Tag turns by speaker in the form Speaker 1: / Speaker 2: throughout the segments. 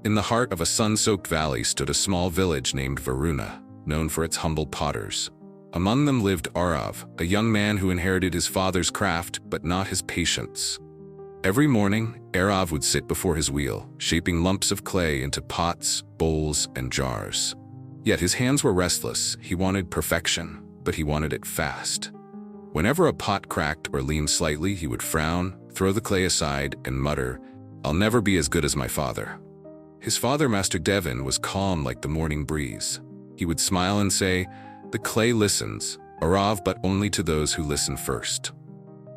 Speaker 1: In the heart of a sun-soaked valley stood a small village named Varuna, known for its humble potters. Among them lived Arav, a young man who inherited his father's craft but not his patience. Every morning, Arav would sit before his wheel, shaping lumps of clay into pots, bowls, and jars. Yet his hands were restless. He wanted perfection, but he wanted it fast. Whenever a pot cracked or leaned slightly, he would frown, throw the clay aside, and mutter, "I'll never be as good as my father." His father, Master Devin, was calm like the morning breeze. He would smile and say, "The clay listens, Arav, but only to those who listen first."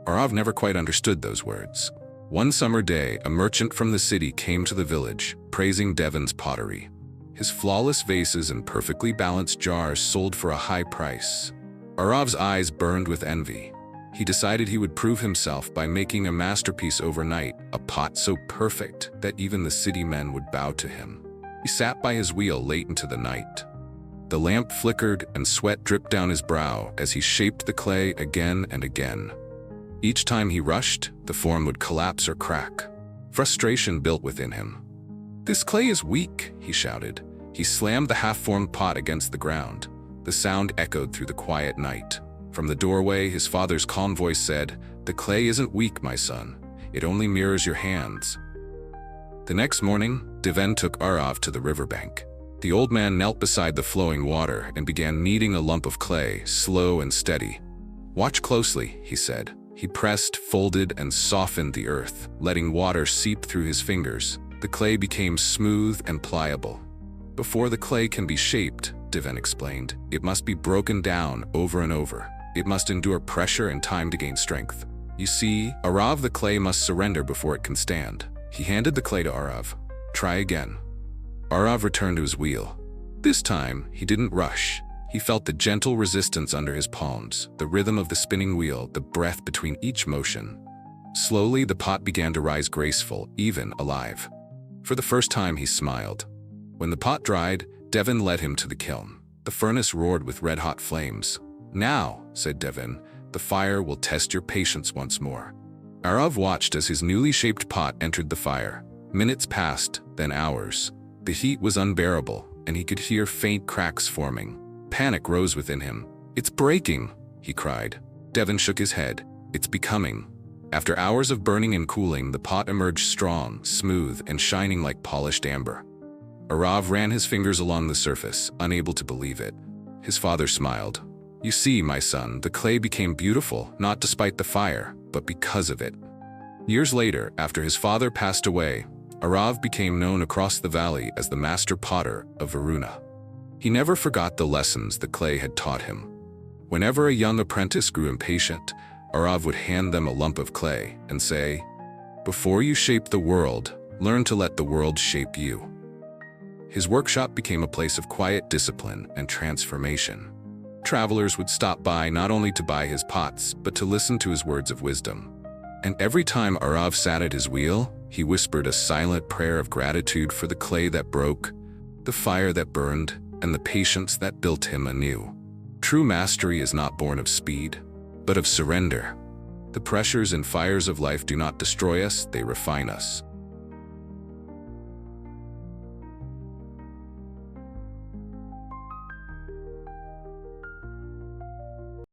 Speaker 1: Arav never quite understood those words. One summer day, a merchant from the city came to the village, praising Devin's pottery. His flawless vases and perfectly balanced jars sold for a high price. Arav's eyes burned with envy. He decided he would prove himself by making a masterpiece overnight, a pot so perfect that even the city men would bow to him. He sat by his wheel late into the night. The lamp flickered and sweat dripped down his brow as he shaped the clay again and again. Each time he rushed, the form would collapse or crack. Frustration built within him. "This clay is weak," he shouted. He slammed the half-formed pot against the ground. The sound echoed through the quiet night. From the doorway, his father's calm voice said, "The clay isn't weak, my son. It only mirrors your hands." The next morning, Devin took Arav to the riverbank. The old man knelt beside the flowing water and began kneading a lump of clay, slow and steady. "Watch closely," he said. He pressed, folded, and softened the earth, letting water seep through his fingers. The clay became smooth and pliable. "Before the clay can be shaped," Devin explained, "it must be broken down over and over. It must endure pressure and time to gain strength. You see, Arav, the clay must surrender before it can stand." He handed the clay to Arav. "Try again." Arav returned to his wheel. This time, he didn't rush. He felt the gentle resistance under his palms, the rhythm of the spinning wheel, the breath between each motion. Slowly, the pot began to rise graceful, even alive. For the first time, he smiled. When the pot dried, Devin led him to the kiln. The furnace roared with red-hot flames. "Now," said Devin, "the fire will test your patience once more." Arav watched as his newly shaped pot entered the fire. Minutes passed, then hours. The heat was unbearable, and he could hear faint cracks forming. Panic rose within him. "It's breaking," he cried. Devin shook his head. "It's becoming." After hours of burning and cooling, the pot emerged strong, smooth, and shining like polished amber. Arav ran his fingers along the surface, unable to believe it. His father smiled. "You see, my son, the clay became beautiful, not despite the fire, but because of it." Years later, after his father passed away, Arav became known across the valley as the master potter of Varuna. He never forgot the lessons the clay had taught him. Whenever a young apprentice grew impatient, Arav would hand them a lump of clay and say, "Before you shape the world, learn to let the world shape you." His workshop became a place of quiet discipline and transformation. Travelers would stop by not only to buy his pots, but to listen to his words of wisdom. And every time Arav sat at his wheel, he whispered a silent prayer of gratitude for the clay that broke, the fire that burned, and the patience that built him anew. True mastery is not born of speed, but of surrender. The pressures and fires of life do not destroy us, they refine us.